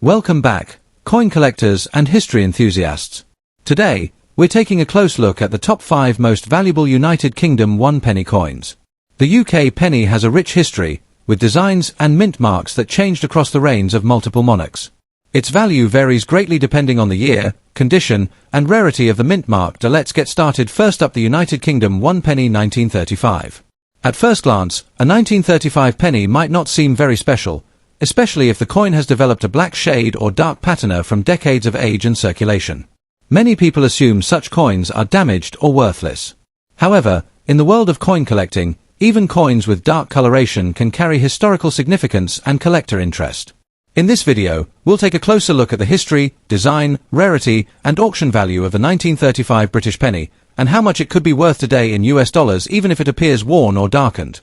Welcome back, coin collectors and history enthusiasts. Today, we're taking a close look at the top 5 most valuable United Kingdom 1 penny coins. The UK penny has a rich history, with designs and mint marks that changed across the reigns of multiple monarchs. Its value varies greatly depending on the year, condition, and rarity of the mint mark. Let's get started. First up, the United Kingdom 1 penny 1935. At first glance, a 1935 penny might not seem very special, especially if the coin has developed a black shade or dark patina from decades of age and circulation. Many people assume such coins are damaged or worthless. However, in the world of coin collecting, even coins with dark coloration can carry historical significance and collector interest. In this video, we'll take a closer look at the history, design, rarity, and auction value of the 1935 British penny, and how much it could be worth today in US dollars even if it appears worn or darkened.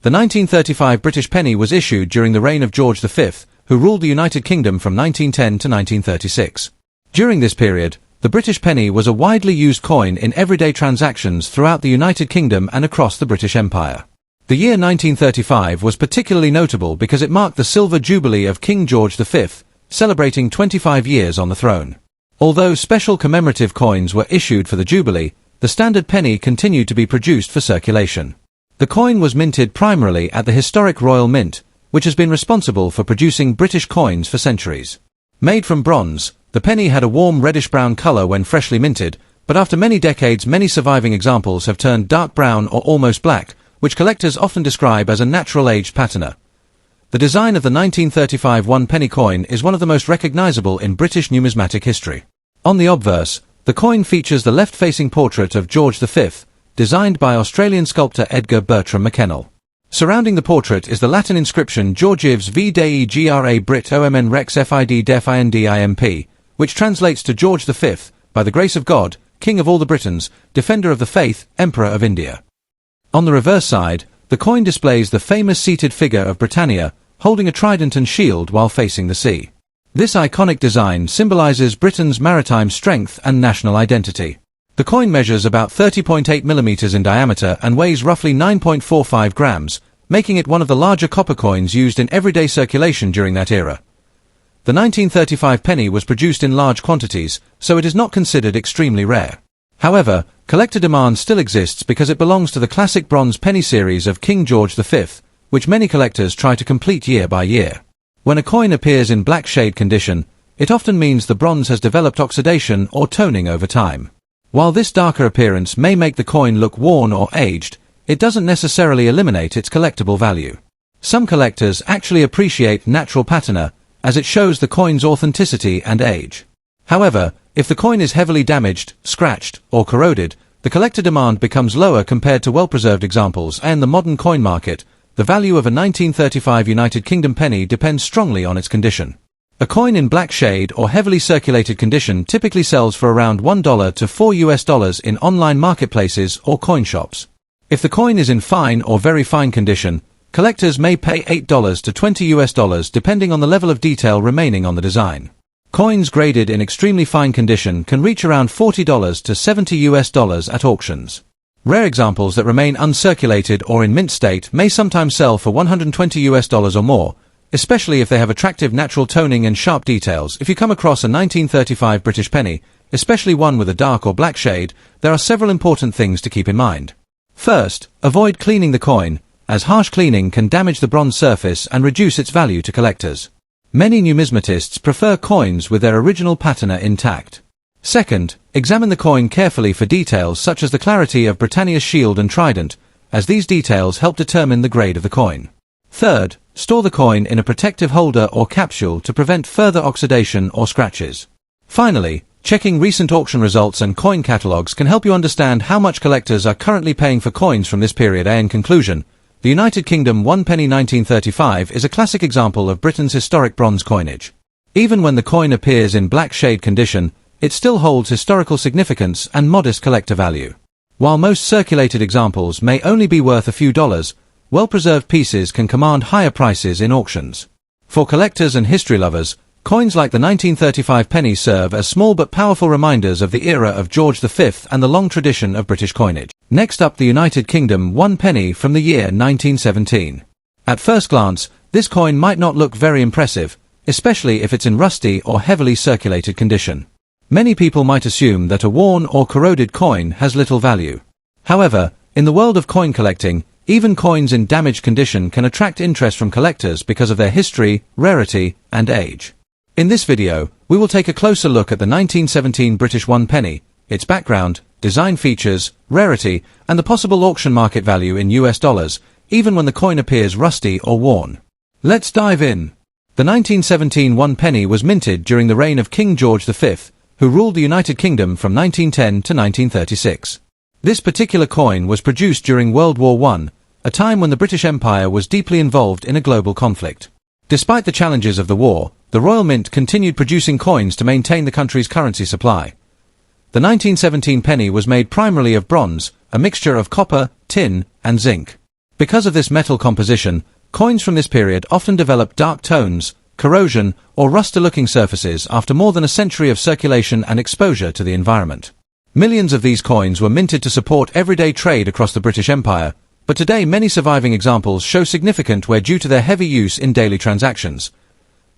The 1935 British penny was issued during the reign of George V, who ruled the United Kingdom from 1910 to 1936. During this period, the British penny was a widely used coin in everyday transactions throughout the United Kingdom and across the British Empire. The year 1935 was particularly notable because it marked the Silver Jubilee of King George V, celebrating 25 years on the throne. Although special commemorative coins were issued for the Jubilee, the standard penny continued to be produced for circulation. The coin was minted primarily at the historic Royal Mint, which has been responsible for producing British coins for centuries. Made from bronze, the penny had a warm reddish-brown color when freshly minted, but after many decades many surviving examples have turned dark brown or almost black, which collectors often describe as a natural aged patina. The design of the 1935 1 penny coin is one of the most recognizable in British numismatic history. On the obverse, the coin features the left-facing portrait of George V, designed by Australian sculptor Edgar Bertram McKennell. Surrounding the portrait is the Latin inscription Georgievs V Dei Gra Brit Omn Rex Fid Def Indimp, which translates to George V, by the grace of God, King of all the Britons, Defender of the Faith, Emperor of India. On the reverse side, the coin displays the famous seated figure of Britannia, holding a trident and shield while facing the sea. This iconic design symbolizes Britain's maritime strength and national identity. The coin measures about 30.8 millimeters in diameter and weighs roughly 9.45 grams, making it one of the larger copper coins used in everyday circulation during that era. The 1935 penny was produced in large quantities, so it is not considered extremely rare. However, collector demand still exists because it belongs to the classic bronze penny series of King George V, which many collectors try to complete year by year. When a coin appears in black shade condition, it often means the bronze has developed oxidation or toning over time. While this darker appearance may make the coin look worn or aged, it doesn't necessarily eliminate its collectible value. Some collectors actually appreciate natural patina, as it shows the coin's authenticity and age. However, if the coin is heavily damaged, scratched, or corroded, the collector demand becomes lower compared to well-preserved examples, and in the modern coin market, the value of a 1935 United Kingdom penny depends strongly on its condition. A coin in black shade or heavily circulated condition typically sells for around $1 to $4 in online marketplaces or coin shops. If the coin is in fine or very fine condition, collectors may pay $8 to $20 depending on the level of detail remaining on the design. Coins graded in extremely fine condition can reach around $40 to $70 at auctions. Rare examples that remain uncirculated or in mint state may sometimes sell for $120 or more, especially if they have attractive natural toning and sharp details. If you come across a 1935 British penny, especially one with a dark or black shade, there are several important things to keep in mind. First, avoid cleaning the coin, as harsh cleaning can damage the bronze surface and reduce its value to collectors. Many numismatists prefer coins with their original patina intact. Second, examine the coin carefully for details such as the clarity of Britannia's shield and trident, as these details help determine the grade of the coin. Third, store the coin in a protective holder or capsule to prevent further oxidation or scratches. Finally, checking recent auction results and coin catalogs can help you understand how much collectors are currently paying for coins from this period. In conclusion, the United Kingdom 1 penny 1935 is a classic example of Britain's historic bronze coinage. Even when the coin appears in black shade condition, it still holds historical significance and modest collector value. While most circulated examples may only be worth a few dollars, well-preserved pieces can command higher prices in auctions. For collectors and history lovers, coins like the 1935 penny serve as small but powerful reminders of the era of George V and the long tradition of British coinage. Next up, the United Kingdom 1 penny from the year 1917. At first glance, this coin might not look very impressive, especially if it's in rusty or heavily circulated condition. Many people might assume that a worn or corroded coin has little value. However, in the world of coin collecting, even coins in damaged condition can attract interest from collectors because of their history, rarity, and age. In this video, we will take a closer look at the 1917 British 1 penny, its background, design features, rarity, and the possible auction market value in US dollars, even when the coin appears rusty or worn. Let's dive in. The 1917 1 penny was minted during the reign of King George V, who ruled the United Kingdom from 1910 to 1936. This particular coin was produced during World War I, a time when the British Empire was deeply involved in a global conflict. Despite the challenges of the war, the Royal Mint continued producing coins to maintain the country's currency supply. The 1917 penny was made primarily of bronze, a mixture of copper, tin, and zinc. Because of this metal composition, coins from this period often develop dark tones, corrosion, or rusty-looking surfaces after more than a century of circulation and exposure to the environment. Millions of these coins were minted to support everyday trade across the British Empire, but today many surviving examples show significant wear due to their heavy use in daily transactions.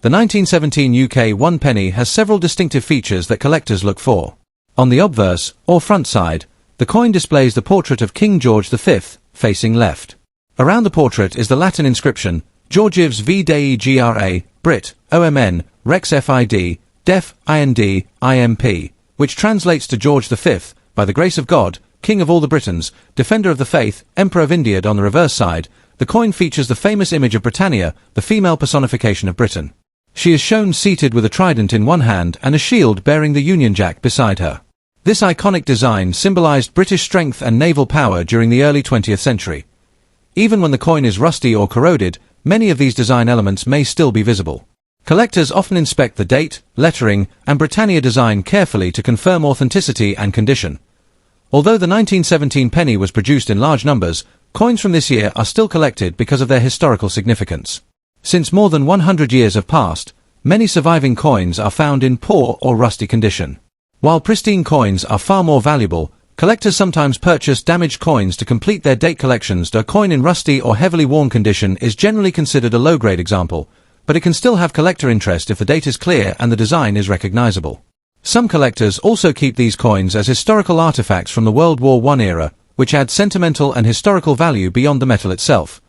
The 1917 UK 1 penny has several distinctive features that collectors look for. On the obverse, or front side, the coin displays the portrait of King George V, facing left. Around the portrait is the Latin inscription, Georgievs v Dei Gra, Brit, OMN, Rex Fid, Def, Ind, Imp, which translates to George V, by the grace of God, King of all the Britons, Defender of the Faith, Emperor of India. On the reverse side, the coin features the famous image of Britannia, the female personification of Britain. She is shown seated with a trident in one hand and a shield bearing the Union Jack beside her. This iconic design symbolized British strength and naval power during the early 20th century. Even when the coin is rusty or corroded, many of these design elements may still be visible. Collectors often inspect the date, lettering, and Britannia design carefully to confirm authenticity and condition. Although the 1917 penny was produced in large numbers, coins from this year are still collected because of their historical significance. Since more than 100 years have passed, many surviving coins are found in poor or rusty condition. While pristine coins are far more valuable, collectors sometimes purchase damaged coins to complete their date collections. A coin in rusty or heavily worn condition is generally considered a low-grade example, but it can still have collector interest if the date is clear and the design is recognizable. Some collectors also keep these coins as historical artifacts from the World War I era, which add sentimental and historical value beyond the metal itself.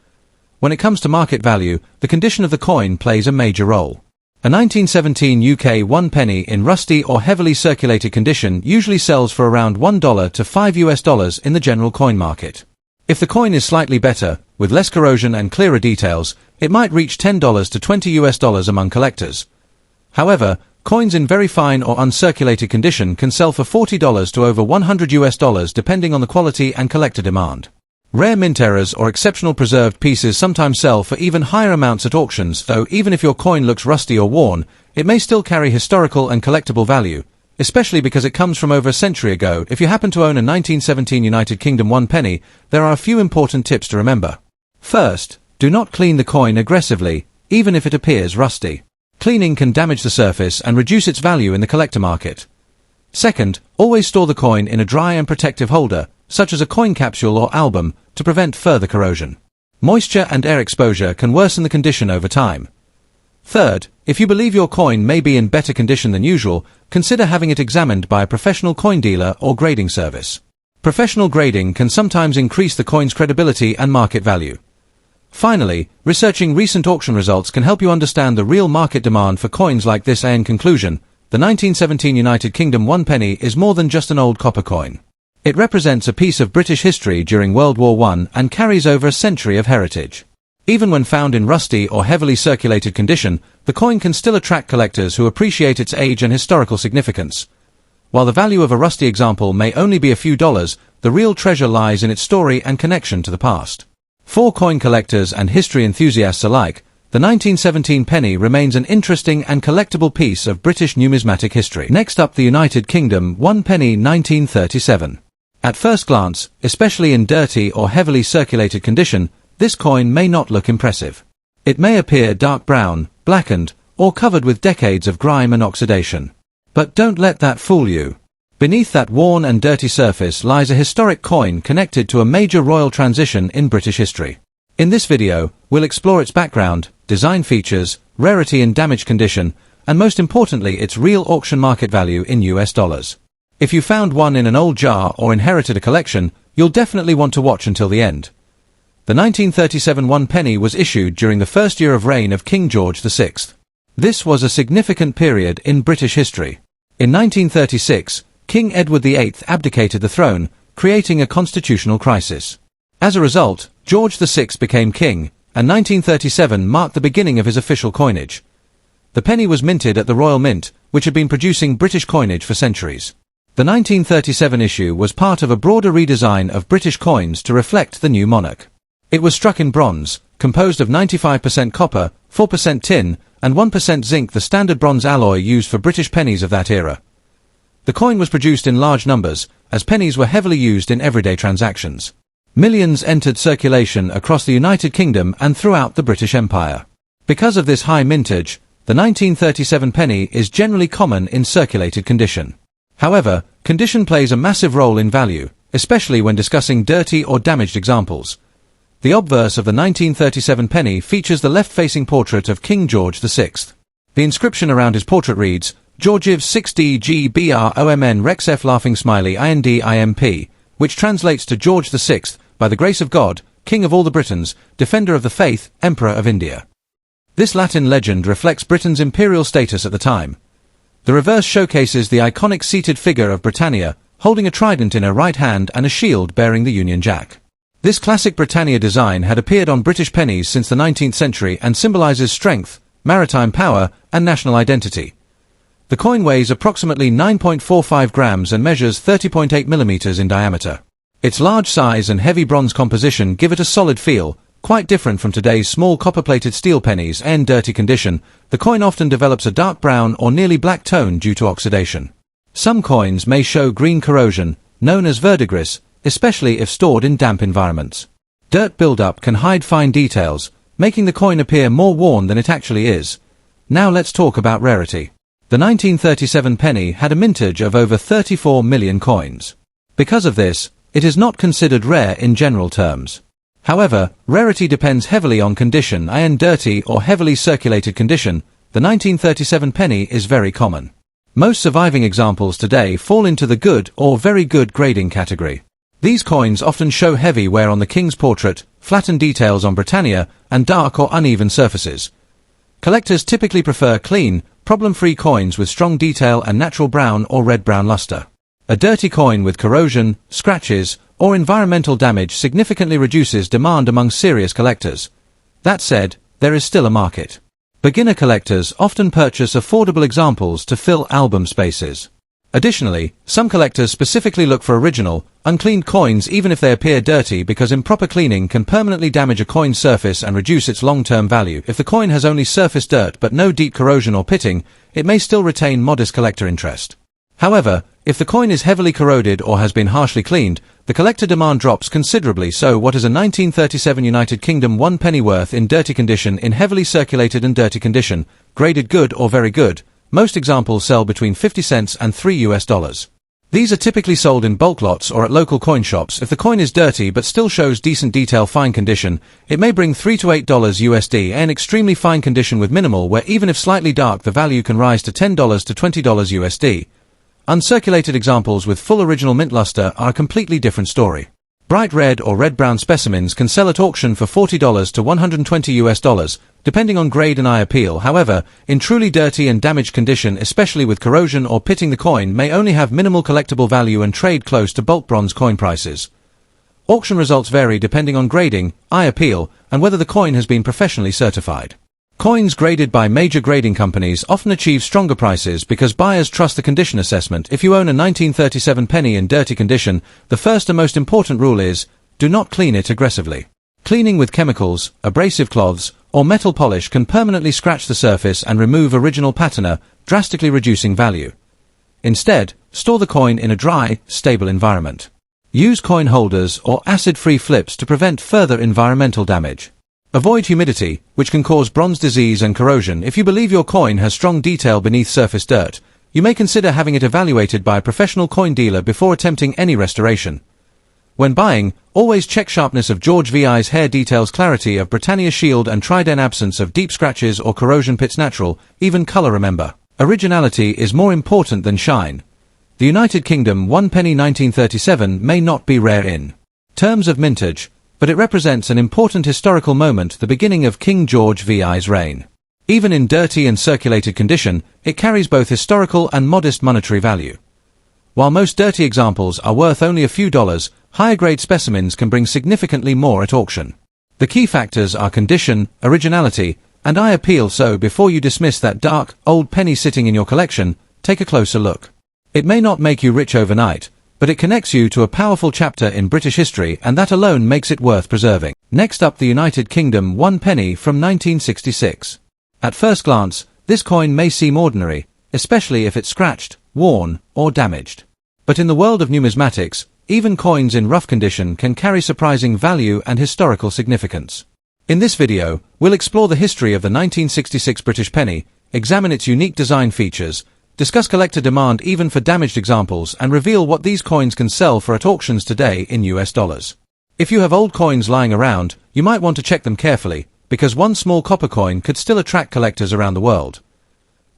When it comes to market value, the condition of the coin plays a major role. A 1917 UK 1 penny in rusty or heavily circulated condition usually sells for around $1 to $5 in the general coin market. If the coin is slightly better, with less corrosion and clearer details, it might reach $10 to $20 among collectors. However, coins in very fine or uncirculated condition can sell for $40 to over $100 depending on the quality and collector demand. Rare mint errors or exceptional preserved pieces sometimes sell for even higher amounts at auctions, though even if your coin looks rusty or worn, it may still carry historical and collectible value, especially because it comes from over a century ago. If you happen to own a 1917 United Kingdom 1 penny, there are a few important tips to remember. First, do not clean the coin aggressively, even if it appears rusty. Cleaning can damage the surface and reduce its value in the collector market. Second, always store the coin in a dry and protective holder, such as a coin capsule or album, to prevent further corrosion. Moisture and air exposure can worsen the condition over time. Third, if you believe your coin may be in better condition than usual, consider having it examined by a professional coin dealer or grading service. Professional grading can sometimes increase the coin's credibility and market value. Finally, researching recent auction results can help you understand the real market demand for coins like this. In conclusion, the 1917 United Kingdom 1 penny is more than just an old copper coin. It represents a piece of British history during World War I and carries over a century of heritage. Even when found in rusty or heavily circulated condition, the coin can still attract collectors who appreciate its age and historical significance. While the value of a rusty example may only be a few dollars, the real treasure lies in its story and connection to the past. For coin collectors and history enthusiasts alike, the 1917 penny remains an interesting and collectible piece of British numismatic history. Next up, the United Kingdom 1 penny 1937. At first glance, especially in dirty or heavily circulated condition, this coin may not look impressive. It may appear dark brown, blackened, or covered with decades of grime and oxidation. But don't let that fool you. Beneath that worn and dirty surface lies a historic coin connected to a major royal transition in British history. In this video, we'll explore its background, design features, rarity and damaged condition, and most importantly its real auction market value in US dollars. If you found one in an old jar or inherited a collection, you'll definitely want to watch until the end. The 1937 one penny was issued during the first year of reign of King George VI. This was a significant period in British history. In 1936, King Edward VIII abdicated the throne, creating a constitutional crisis. As a result, George VI became king, and 1937 marked the beginning of his official coinage. The penny was minted at the Royal Mint, which had been producing British coinage for centuries. The 1937 issue was part of a broader redesign of British coins to reflect the new monarch. It was struck in bronze, composed of 95% copper, 4% tin, and 1% zinc, the standard bronze alloy used for British pennies of that era. The coin was produced in large numbers, as pennies were heavily used in everyday transactions. Millions entered circulation across the United Kingdom and throughout the British Empire. Because of this high mintage, the 1937 penny is generally common in circulated condition. However, condition plays a massive role in value, especially when discussing dirty or damaged examples. The obverse of the 1937 penny features the left-facing portrait of King George VI. The inscription around his portrait reads, Georgiv 6DGBROMN Rex F laughing smiley INDIMP, which translates to George VI, by the grace of God, King of all the Britons, Defender of the Faith, Emperor of India. This Latin legend reflects Britain's imperial status at the time. The reverse showcases the iconic seated figure of Britannia, holding a trident in her right hand and a shield bearing the Union Jack. This classic Britannia design had appeared on British pennies since the 19th century and symbolizes strength, maritime power, and national identity. The coin weighs approximately 9.45 grams and measures 30.8 millimeters in diameter. Its large size and heavy bronze composition give it a solid feel, quite different from today's small copper-plated steel pennies. In dirty condition, the coin often develops a dark brown or nearly black tone due to oxidation. Some coins may show green corrosion, known as verdigris, especially if stored in damp environments. Dirt buildup can hide fine details, making the coin appear more worn than it actually is. Now let's talk about rarity. The 1937 penny had a mintage of over 34 million coins. Because of this, it is not considered rare in general terms. However, rarity depends heavily on condition. In dirty or heavily circulated condition, the 1937 penny is very common. Most surviving examples today fall into the good or very good grading category. These coins often show heavy wear on the king's portrait, flattened details on Britannia, and dark or uneven surfaces. Collectors typically prefer clean, problem-free coins with strong detail and natural brown or red-brown luster. A dirty coin with corrosion, scratches, or environmental damage significantly reduces demand among serious collectors. That said, there is still a market. Beginner collectors often purchase affordable examples to fill album spaces. Additionally, some collectors specifically look for original, uncleaned coins even if they appear dirty, because improper cleaning can permanently damage a coin's surface and reduce its long-term value. If the coin has only surface dirt but no deep corrosion or pitting, it may still retain modest collector interest. However, if the coin is heavily corroded or has been harshly cleaned, the collector demand drops considerably. So what is a 1937 United Kingdom one penny worth in dirty condition? In heavily circulated and dirty condition, graded good or very good, most examples sell between 50 cents and $3. These are typically sold in bulk lots or at local coin shops. If the coin is dirty but still shows decent detail, fine condition, it may bring $3 to $8 USD. In extremely fine condition with minimal wear, even if slightly dark, the value can rise to $10 to $20 USD. Uncirculated examples with full original mint luster are a completely different story. Bright red or red-brown specimens can sell at auction for $40 to $120 depending on grade and eye appeal. However, in truly dirty and damaged condition, especially with corrosion or pitting, the coin may only have minimal collectible value and trade close to bulk bronze coin prices. Auction results vary depending on grading, eye appeal, and whether the coin has been professionally certified. Coins graded by major grading companies often achieve stronger prices because buyers trust the condition assessment. If you own a 1937 penny in dirty condition, the first and most important rule is, do not clean it aggressively. Cleaning with chemicals, abrasive cloths, or metal polish can permanently scratch the surface and remove original patina, drastically reducing value. Instead, store the coin in a dry, stable environment. Use coin holders or acid-free flips to prevent further environmental damage. Avoid humidity, which can cause bronze disease and corrosion. If you believe your coin has strong detail beneath surface dirt, you may consider having it evaluated by a professional coin dealer before attempting any restoration. When buying, always check sharpness of George VI's hair details, clarity of Britannia shield and trident, absence of deep scratches or corrosion pits, natural, even color. Remember, originality is more important than shine. The United Kingdom 1 penny 1937 may not be rare in terms of mintage, but it represents an important historical moment, the beginning of King George VI's reign. Even in dirty and circulated condition, it carries both historical and modest monetary value. While most dirty examples are worth only a few dollars, higher-grade specimens can bring significantly more at auction. The key factors are condition, originality, and eye appeal, so before you dismiss that dark, old penny sitting in your collection, take a closer look. It may not make you rich overnight, but it connects you to a powerful chapter in British history, and that alone makes it worth preserving. Next up, the United Kingdom 1 penny from 1966. At first glance, this coin may seem ordinary, especially if it's scratched, worn, or damaged. But in the world of numismatics, even coins in rough condition can carry surprising value and historical significance. In this video, we'll explore the history of the 1966 British penny, examine its unique design features, discuss collector demand even for damaged examples, and reveal what these coins can sell for at auctions today in US dollars. If you have old coins lying around, you might want to check them carefully, because one small copper coin could still attract collectors around the world.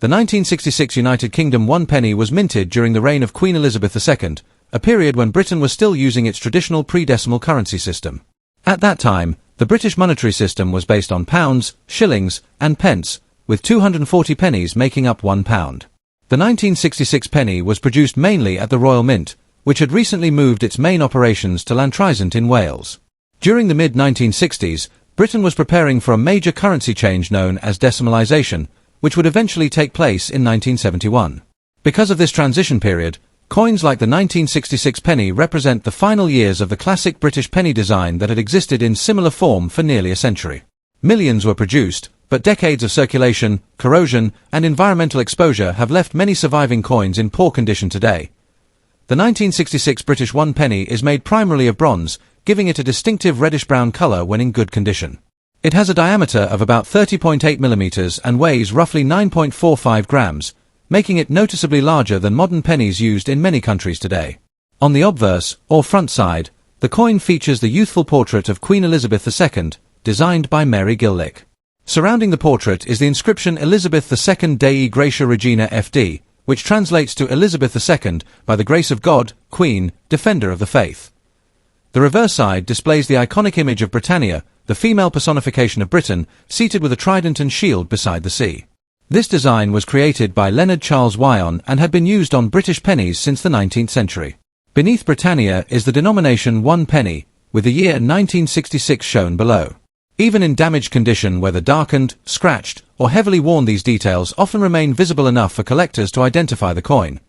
The 1966 United Kingdom 1 penny was minted during the reign of Queen Elizabeth II, a period when Britain was still using its traditional pre-decimal currency system. At that time, the British monetary system was based on pounds, shillings, and pence, with 240 pennies making up £1. The 1966 penny was produced mainly at the Royal Mint, which had recently moved its main operations to Llantrisant in Wales. During the mid-1960s, Britain was preparing for a major currency change known as decimalisation, which would eventually take place in 1971. Because of this transition period, coins like the 1966 penny represent the final years of the classic British penny design that had existed in similar form for nearly a century. Millions were produced, but decades of circulation, corrosion, and environmental exposure have left many surviving coins in poor condition today. The 1966 British 1 penny is made primarily of bronze, giving it a distinctive reddish-brown color when in good condition. It has a diameter of about 30.8 millimeters and weighs roughly 9.45 grams, making it noticeably larger than modern pennies used in many countries today. On the obverse, or front side, the coin features the youthful portrait of Queen Elizabeth II, designed by Mary Gillick. Surrounding the portrait is the inscription Elizabeth II Dei Gratia Regina FD, which translates to Elizabeth II, by the grace of God, Queen, Defender of the Faith. The reverse side displays the iconic image of Britannia, the female personification of Britain, seated with a trident and shield beside the sea. This design was created by Leonard Charles Wyon and had been used on British pennies since the 19th century. Beneath Britannia is the denomination 1 penny, with the year 1966 shown below. Even in damaged condition, whether darkened, scratched, or heavily worn, these details often remain visible enough for collectors to identify the coin.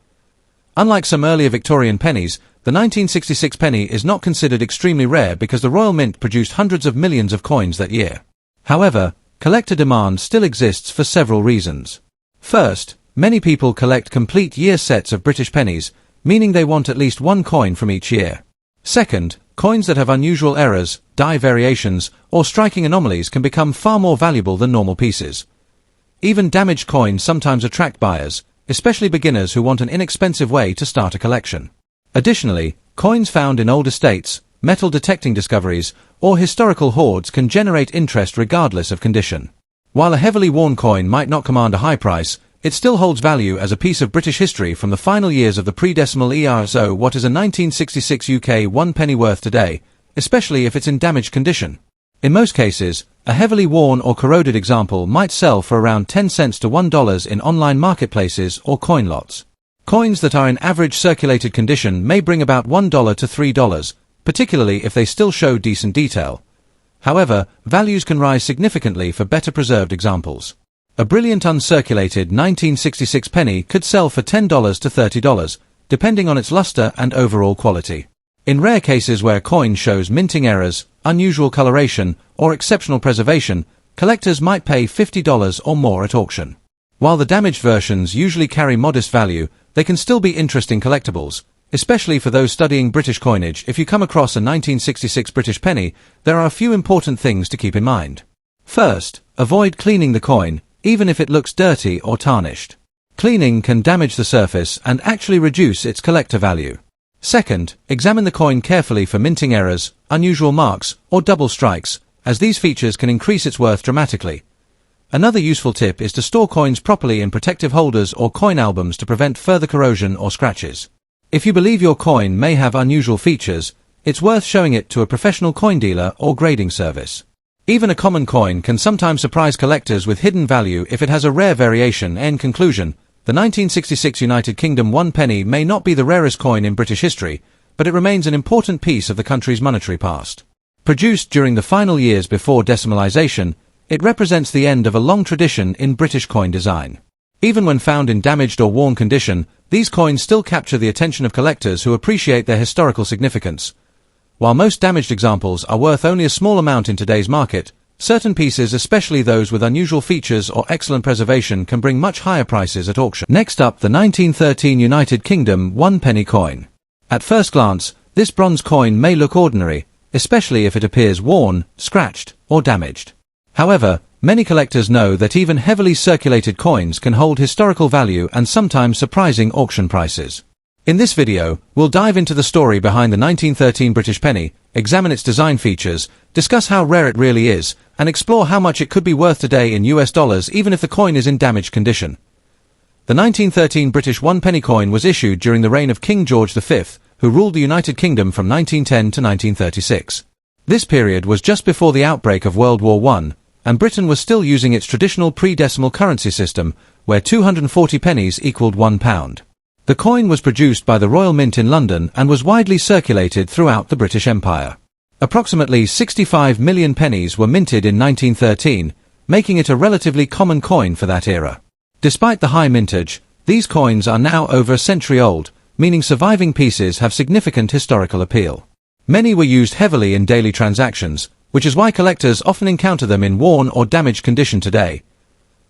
Unlike some earlier Victorian pennies, the 1966 penny is not considered extremely rare because the Royal Mint produced hundreds of millions of coins that year. However, collector demand still exists for several reasons. First, many people collect complete year sets of British pennies, meaning they want at least one coin from each year. Second, coins that have unusual errors, die variations, or striking anomalies can become far more valuable than normal pieces. Even damaged coins sometimes attract buyers, especially beginners who want an inexpensive way to start a collection. Additionally, coins found in old estates, metal detecting discoveries, or historical hoards can generate interest regardless of condition. While a heavily worn coin might not command a high price, it still holds value as a piece of British history from the final years of the pre-decimal era. So what is a 1966 UK 1 penny worth today, especially if it's in damaged condition? In most cases, a heavily worn or corroded example might sell for around 10 cents to $1 in online marketplaces or coin lots. Coins that are in average circulated condition may bring about $1 to $3, particularly if they still show decent detail. However, values can rise significantly for better preserved examples. A brilliant uncirculated 1966 penny could sell for $10 to $30, depending on its luster and overall quality. In rare cases where a coin shows minting errors, unusual coloration, or exceptional preservation, collectors might pay $50 or more at auction. While the damaged versions usually carry modest value, they can still be interesting collectibles, especially for those studying British coinage. If you come across a 1966 British penny, there are a few important things to keep in mind. First, avoid cleaning the coin, even if it looks dirty or tarnished. Cleaning can damage the surface and actually reduce its collector value. Second, examine the coin carefully for minting errors, unusual marks, or double strikes, as these features can increase its worth dramatically. Another useful tip is to store coins properly in protective holders or coin albums to prevent further corrosion or scratches. If you believe your coin may have unusual features, it's worth showing it to a professional coin dealer or grading service. Even a common coin can sometimes surprise collectors with hidden value if it has a rare variation. In conclusion, the 1966 United Kingdom 1 penny may not be the rarest coin in British history, but it remains an important piece of the country's monetary past. Produced during the final years before decimalisation, it represents the end of a long tradition in British coin design. Even when found in damaged or worn condition, these coins still capture the attention of collectors who appreciate their historical significance. While most damaged examples are worth only a small amount in today's market, certain pieces, especially those with unusual features or excellent preservation, can bring much higher prices at auction. Next up, the 1913 United Kingdom 1 penny coin. At first glance, this bronze coin may look ordinary, especially if it appears worn, scratched, or damaged. However, many collectors know that even heavily circulated coins can hold historical value and sometimes surprising auction prices. In this video, we'll dive into the story behind the 1913 British penny, examine its design features, discuss how rare it really is, and explore how much it could be worth today in US dollars even if the coin is in damaged condition. The 1913 British 1 penny coin was issued during the reign of King George V, who ruled the United Kingdom from 1910 to 1936. This period was just before the outbreak of World War I, and Britain was still using its traditional pre-decimal currency system, where 240 pennies equaled £1. The coin was produced by the Royal Mint in London and was widely circulated throughout the British Empire. Approximately 65 million pennies were minted in 1913, making it a relatively common coin for that era. Despite the high mintage, these coins are now over a century old, meaning surviving pieces have significant historical appeal. Many were used heavily in daily transactions, which is why collectors often encounter them in worn or damaged condition today.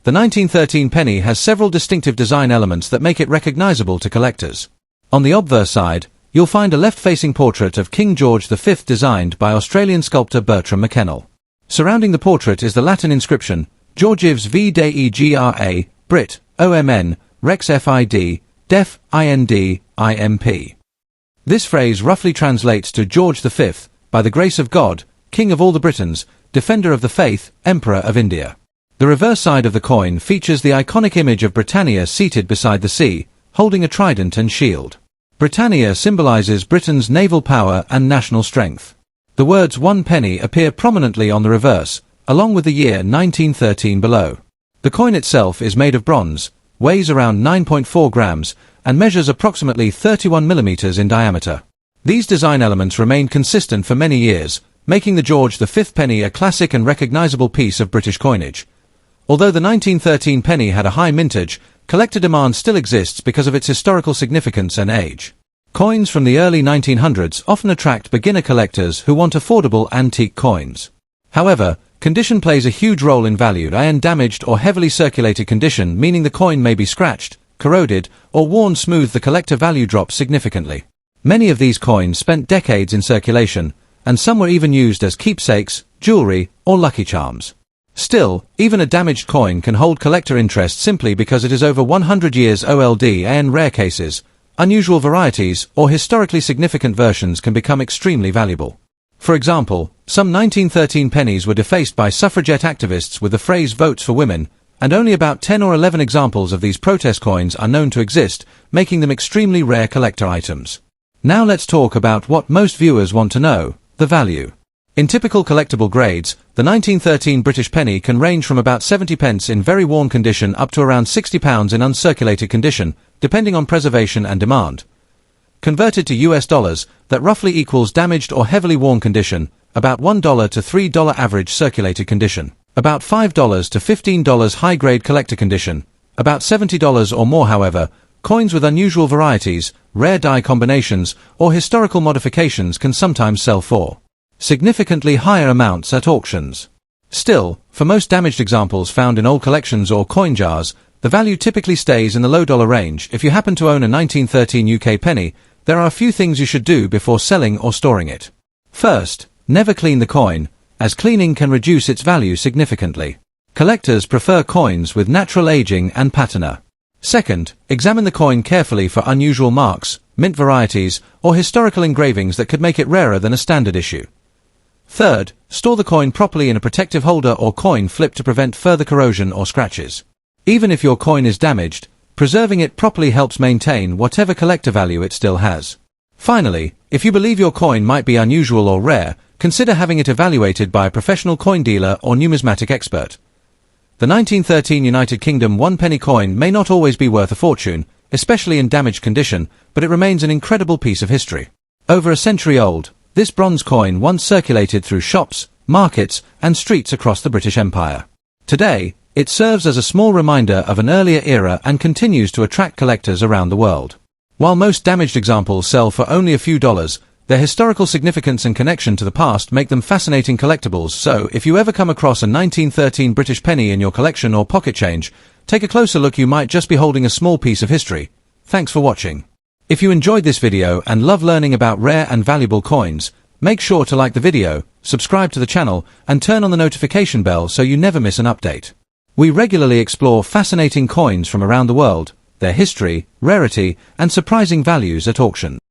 The 1913 penny has several distinctive design elements that make it recognizable to collectors. On the obverse side, you'll find a left-facing portrait of King George V designed by Australian sculptor Bertram McKennell. Surrounding the portrait is the Latin inscription, Georgives V Dei Gra, Brit, OMN, Rex Fid, Def, Ind, Imp. This phrase roughly translates to George V, by the grace of God, King of all the Britons, Defender of the Faith, Emperor of India. The reverse side of the coin features the iconic image of Britannia seated beside the sea, holding a trident and shield. Britannia symbolizes Britain's naval power and national strength. The words 1 penny appear prominently on the reverse, along with the year 1913 below. The coin itself is made of bronze, weighs around 9.4 grams, and measures approximately 31 millimeters in diameter. These design elements remained consistent for many years, making the George V penny a classic and recognizable piece of British coinage. Although the 1913 penny had a high mintage, collector demand still exists because of its historical significance and age. Coins from the early 1900s often attract beginner collectors who want affordable antique coins. However, condition plays a huge role in value. In damaged or heavily circulated condition, meaning the coin may be scratched, corroded, or worn smooth, the collector value drops significantly. Many of these coins spent decades in circulation, and some were even used as keepsakes, jewelry, or lucky charms. Still, even a damaged coin can hold collector interest simply because it is over 100 years old. In rare cases, unusual varieties or historically significant versions can become extremely valuable. For example, some 1913 pennies were defaced by suffragette activists with the phrase "votes for women," and only about 10 or 11 examples of these protest coins are known to exist, making them extremely rare collector items. Now let's talk about what most viewers want to know: the value. In typical collectible grades, the 1913 British penny can range from about 70 pence in very worn condition up to around £60 in uncirculated condition, depending on preservation and demand. Converted to US dollars, that roughly equals damaged or heavily worn condition, about $1 to $3 average circulated condition, about $5 to $15 high-grade collector condition, about $70 or more. However, coins with unusual varieties, rare die combinations, or historical modifications can sometimes sell for significantly higher amounts at auctions. Still, for most damaged examples found in old collections or coin jars, the value typically stays in the low dollar range. If you happen to own a 1913 UK penny, there are a few things you should do before selling or storing it. First, never clean the coin, as cleaning can reduce its value significantly. Collectors prefer coins with natural aging and patina. Second, examine the coin carefully for unusual marks, mint varieties, or historical engravings that could make it rarer than a standard issue. Third, store the coin properly in a protective holder or coin flip to prevent further corrosion or scratches. Even if your coin is damaged, preserving it properly helps maintain whatever collector value it still has. Finally, if you believe your coin might be unusual or rare, consider having it evaluated by a professional coin dealer or numismatic expert. The 1913 United Kingdom 1 penny coin may not always be worth a fortune, especially in damaged condition, but it remains an incredible piece of history. Over a century old, this bronze coin once circulated through shops, markets, and streets across the British Empire. Today, it serves as a small reminder of an earlier era and continues to attract collectors around the world. While most damaged examples sell for only a few dollars, their historical significance and connection to the past make them fascinating collectibles, so if you ever come across a 1913 British penny in your collection or pocket change, take a closer look. You might just be holding a small piece of history. Thanks for watching. If you enjoyed this video and love learning about rare and valuable coins, make sure to like the video, subscribe to the channel, and turn on the notification bell so you never miss an update. We regularly explore fascinating coins from around the world, their history, rarity, and surprising values at auction.